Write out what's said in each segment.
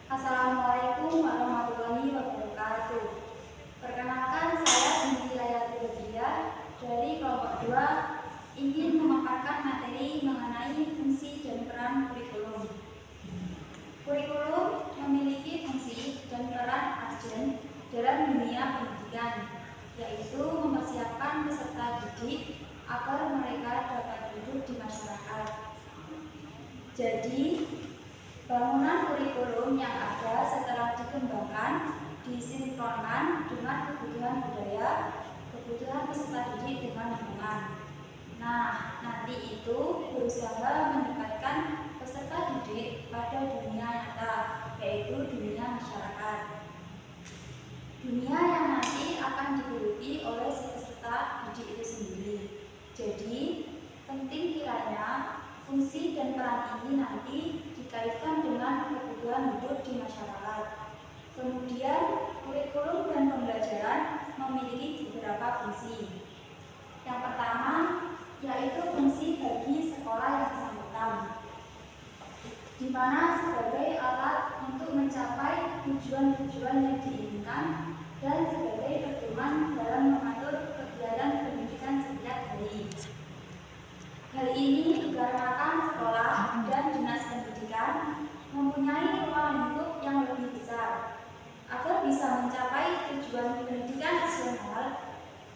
Assalamualaikum warahmatullahi wabarakatuh. Perkenalkan, saya Binti Layati Badriah dari kelompok 2 ingin memaparkan materi mengenai fungsi dan peran kurikulum. Kurikulum memiliki fungsi dan peran urgent dalam dunia pendidikan, yaitu mempersiapkan peserta didik agar mereka dapat hidup di masyarakat. Jadi, bangunan kurikulum yang ada setelah dikembangkan disinkronkan dengan kebutuhan budaya, kebutuhan peserta didik dengan lingkungan. Nah, nanti itu berusaha mendekatkan peserta didik pada dunia nyata, yaitu dunia masyarakat. Dunia yang nanti akan digeluti oleh si peserta didik itu sendiri. Jadi, penting kiranya fungsi dan peran ini nanti dikaitkan dengan kebutuhan hidup di masyarakat. Kemudian, kurikulum dan pembelajaran memiliki beberapa fungsi. Yang pertama, yaitu fungsi bagi sekolah yang bersangkutan, di mana sebagai alat untuk mencapai tujuan-tujuan yang diinginkan dan sebagai pedoman dalam mengatur kegiatan pendidikan setiap hari. Hal ini dikarenakan sekolah dan dinas pendidikan mempunyai ruang lingkup yang lebih besar. Agar bisa mencapai tujuan pendidikan nasional,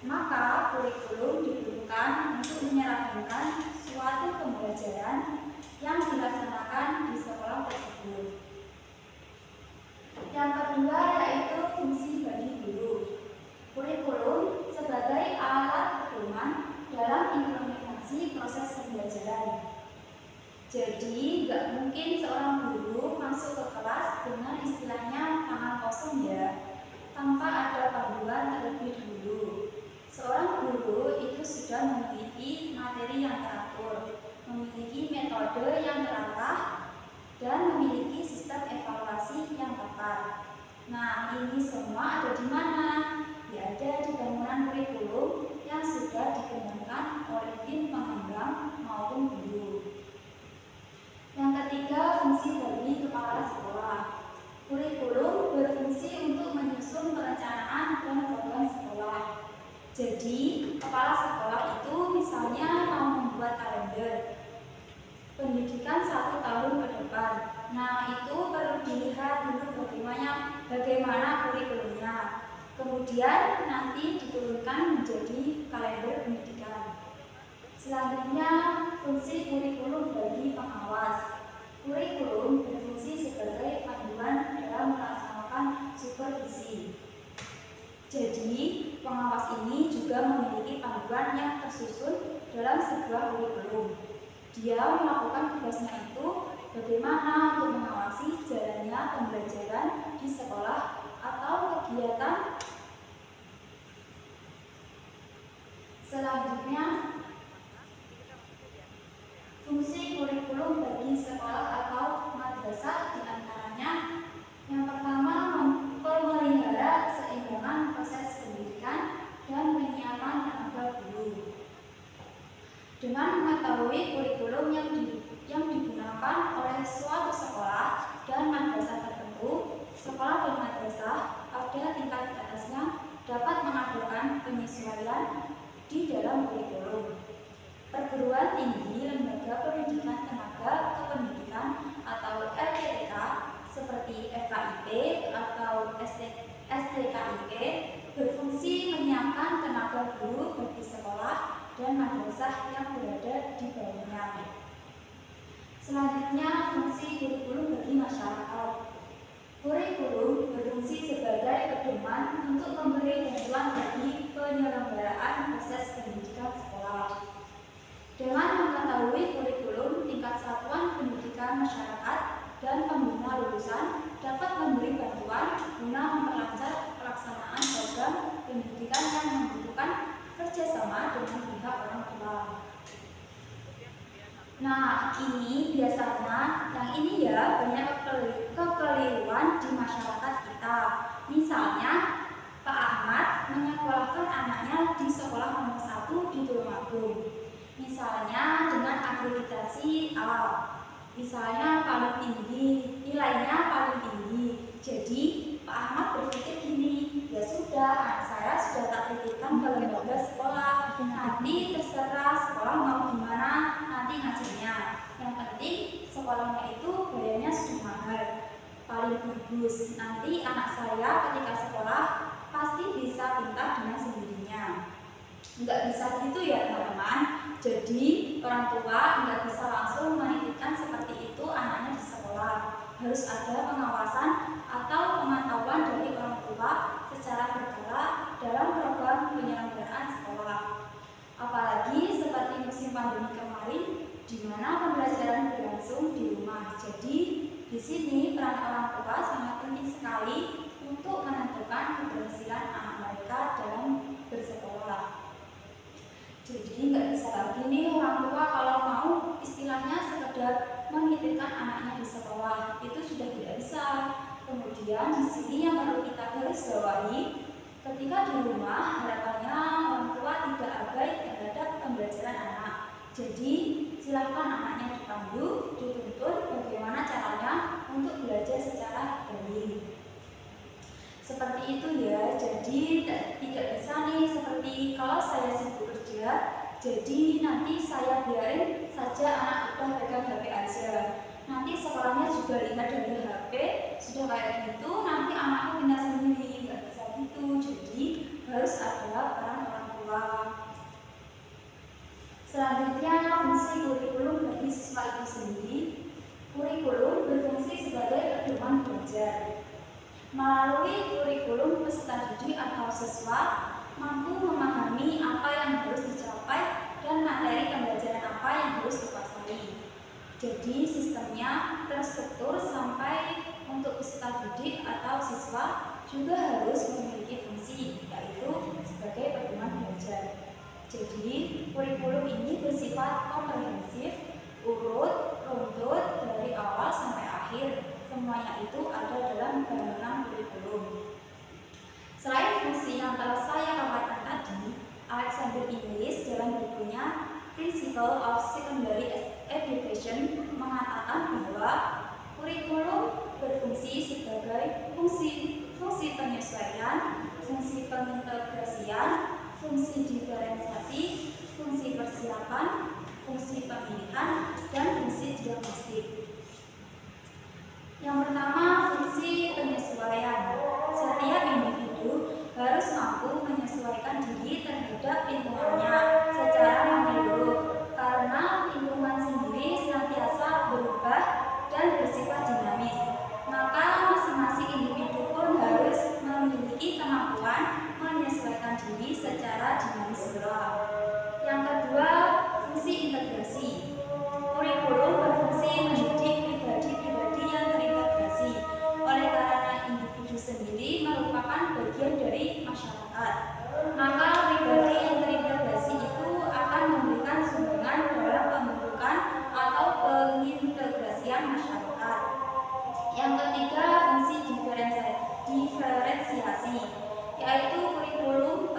maka kurikulum dibutuhkan untuk menyeragamkan suatu pembelajaran yang dilaksanakan di sekolah tersebut. Yang kedua yaitu fungsi bagi guru. Kurikulum sebagai alat pedoman dalam implementasi proses pembelajaran. Jadi, nggak mungkin seorang guru masuk ke kelas dengan istilahnya tangan kosong ya, tanpa ada panduan terlebih dahulu. Seorang guru itu sudah memiliki materi yang teratur, memiliki metode yang terarah, dan memiliki sistem evaluasi yang tepat. Nah, ini semua ada di mana? Ya, ada di bangunan kurikulum yang sudah dikembangkan oleh tim pengembang maupun guru. Yang ketiga, fungsi bagi kepala sekolah. Kurikulum berfungsi untuk menyusun perencanaan dan program sekolah. Jadi, kepala sekolah itu misalnya mau membuat kalender pendidikan 1 tahun ke depan. Nah, itu perlu dilihat dulu bagaimana kurikulumnya. Kemudian nanti diturunkan menjadi kalender pendidikan. Selanjutnya, fungsi kurikulum bagi pengawas. Kurikulum berfungsi sebagai panduan dalam melaksanakan supervisi. Jadi, pengawas ini juga memiliki panduan yang tersusun dalam sebuah kurikulum. Dia melakukan tugasnya itu bagaimana untuk mengawasi jalannya pembelajaran di sekolah atau kegiatan. Selanjutnya, fungsi kurikulum bagi sekolah atau madrasah diantaranya yang pertama memelihara keseimbangan proses pendidikan dan penyiapan tenaga guru. Dengan mengetahui kurikulum yang digunakan oleh suatu sekolah dan madrasah tertentu, sekolah dan madrasah pada tingkat di atasnya dapat mengadakan penyesuaian di dalam kurikulum. Perguruan tinggi lembaga pendidikan tenaga kependidikan atau LPTK seperti FKIP atau STKIP berfungsi menyiapkan tenaga guru bagi sekolah dan madrasah yang berada di bawahnya. Selanjutnya, fungsi kurikulum bagi masyarakat. Kurikulum berfungsi sebagai pedoman untuk memberi bantuan bagi penyelenggaraan proses pendidikan sekolah. Dengan mengetahui kurikulum, tingkat satuan pendidikan masyarakat dan pengguna lulusan dapat memberi bantuan guna memperlancar pelaksanaan program pendidikan yang membutuhkan kerjasama dengan pihak orang tua. Nah, ini biasanya, yang ini ya banyak kekeliruan di masyarakat kita. Misalnya, Pak Ahmad menyekolahkan anaknya di sekolah nomor 1 di Tulungagung. Misalnya dengan akreditasi A, misalnya paling tinggi, nilainya paling tinggi. bagus. Nanti anak saya ketika sekolah pasti bisa pintar dengan sendirinya. Nggak bisa gitu ya teman-teman. Jadi orang tua nggak bisa langsung menitipkan seperti itu anaknya di sekolah. Harus ada pengawasan atau pemantauan dari orang tua secara berkala dalam program penyelenggaraan sekolah. Apalagi seperti musim pandemi kemarin, di mana pembelajaran berlangsung di rumah. Jadi di sini peran orang tua sangat penting sekali untuk menentukan keberhasilan anak mereka dalam bersekolah. Jadi nggak bisa lagi nih orang tua kalau mau istilahnya sekedar menitipkan anaknya di sekolah, itu sudah tidak bisa. Kemudian di sini yang perlu kita garis bawahi, ketika di rumah harapannya orang tua tidak abai terhadap pembelajaran anak. Jadi silakan anaknya dipandu, dituntun bagaimana caranya untuk belajar secara daring. Seperti itu ya. Jadi tidak bisa nih seperti kalau saya sibuk kerja, jadi nanti saya biarin saja anak udah pegang HP aja. Nanti sekolahnya juga lihat dari HP, sudah kayak gitu nanti anakku pindah sendiri. Nggak bisa gitu. Jadi harus ada peran orang tua. Selanjutnya, fungsi kurikulum bagi siswa itu sendiri. Kurikulum berfungsi sebagai pedoman belajar. Melalui kurikulum, peserta didik atau siswa mampu memahami apa yang harus dicapai dan materi pembelajaran apa yang harus dikuasai. Jadi sistemnya terstruktur sampai untuk peserta didik atau siswa juga harus memiliki fungsi, yaitu sebagai pedoman belajar. Jadi kurikulum ini bersifat komprehensif, urut, runtut dari awal sampai akhir. Semuanya itu ada dalam bangunan kurikulum. Selain fungsi yang telah saya katakan tadi, Alexander Inglis dalam bukunya Principle of Secondary Education mengatakan bahwa kurikulum berfungsi sebagai fungsi penyesuaian, fungsi pengintegrasian, fungsi diferensiasi, fungsi persiapan, fungsi pemilihan, dan fungsi diagnostik. Yang pertama, fungsi penyesuaian. Setiap individu harus mampu menyesuaikan diri terhadap lingkungannya secara menyeluruh, karena lingkungan sendiri senantiasa berubah dan bersifat dinamis. Maka masing-masing individu pun harus memiliki kemampuan menyesuaikan diri secara dinamis pula. Yang kedua, fungsi integrasi. Kurikulum berfungsi mendidik pribadi-pribadi yang terintegrasi. Oleh karena individu sendiri merupakan bagian dari masyarakat, maka pribadi yang terintegrasi itu akan memberikan sumbangan dalam pembentukan atau pengintegrasian masyarakat. Yang ketiga, fungsi diferensiasi, yaitu kurikulum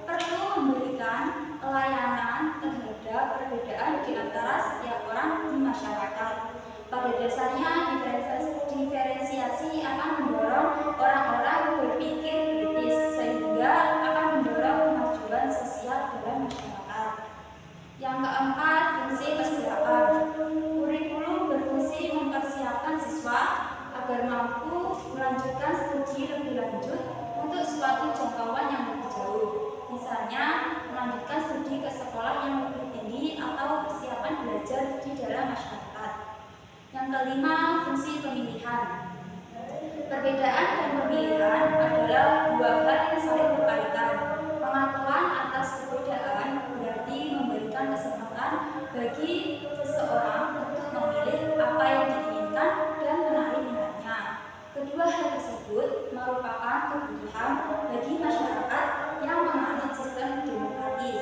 perlu memberikan pelayanan terhadap perbedaan di antara setiap orang di masyarakat. Pada dasarnya, diferensiasi akan mendorong orang-orang berpikir kritis sehingga akan mendorong kemajuan sosial dalam masyarakat. Yang keempat, fungsi persiapan. Kurikulum berfungsi mempersiapkan siswa agar mampu melanjutkan studi lebih lanjut untuk suatu jangkauan yang lebih jauh. Misalnya, melanjutkan studi ke sekolah yang lebih tinggi atau persiapan belajar di dalam masyarakat. Yang kelima, fungsi pemilihan. Perbedaan dan pemilihan adalah dua hal yang saling berkaitan. Pengakuan atas perbedaan berarti memberikan kesempatan bagi seseorang untuk memilih apa yang diinginkan dan menarik minatnya. Kedua hal tersebut merupakan kebutuhan bagi masyarakat yang menganut sistem demokratis.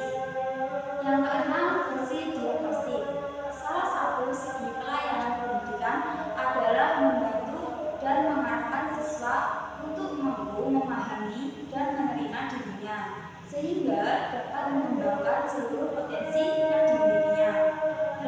Yang keenam, fungsi diagnostik. Salah satu segi pelayanan pendidikan adalah membantu dan mengarahkan siswa untuk mampu memahami dan menerima dirinya, sehingga dapat mengembangkan seluruh potensi yang dimilikinya. Hal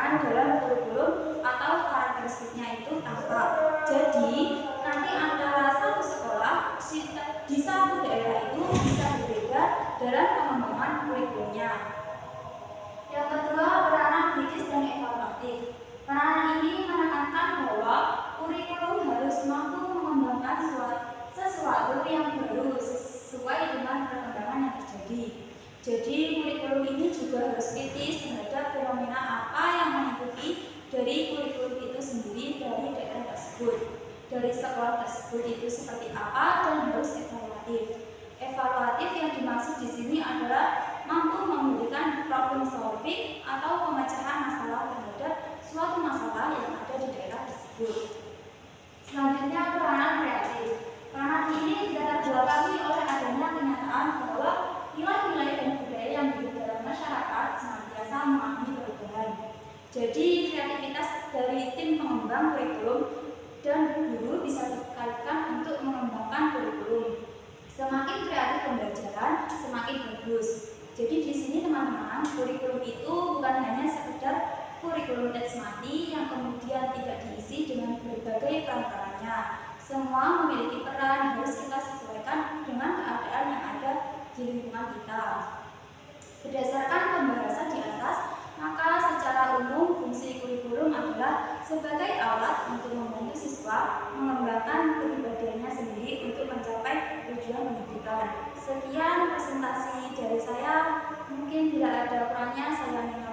dimasukkan dalam kurikulum atau karakteristiknya itu apa. Jadi nanti antara satu sekolah di satu daerah itu bisa berbeda dalam pengembangan kurikulumnya. Yang kedua, peranan kritis dan evaluatif. Peranan ini menekankan bahwa kurikulum harus mampu mengembangkan sesuatu yang baru sesuai dengan perkembangan yang terjadi. Jadi kurikulum ini juga harus kritis terhadap fenomena apa yang mengikuti dari kurikulum itu sendiri dari daerah tersebut, dari sekolah tersebut itu seperti apa, dan harus evaluatif. Evaluatif yang dimaksud di sini adalah mampu memberikan problem solving atau pemecahan masalah terhadap suatu masalah yang ada di daerah tersebut. Selanjutnya, peranan kreatif. Peranan ini tidak terbelakangi oleh adanya kenyataan bahwa nilai-nilai dan budaya yang hidup dalam masyarakat senantiasa mengalami perubahan. Jadi kreativitas dari tim pengembang kurikulum dan guru bisa dikaitkan untuk mengembangkan kurikulum. Semakin kreatif pembelajaran, semakin bagus. Jadi di sini teman-teman, kurikulum itu bukan hanya sekedar kurikulum teks mati yang kemudian tidak diisi dengan berbagai peran-perannya. Semua memiliki peran yang harus kita sesuaikan dengan keadaan yang ada di lingkungan kita. Berdasarkan pembahasan di atas, maka secara umum fungsi kurikulum adalah sebagai alat untuk membantu siswa mengembangkan kepribadiannya sendiri untuk mencapai tujuan pendidikan. Sekian presentasi dari saya. Mungkin bila ada kurangnya saya minta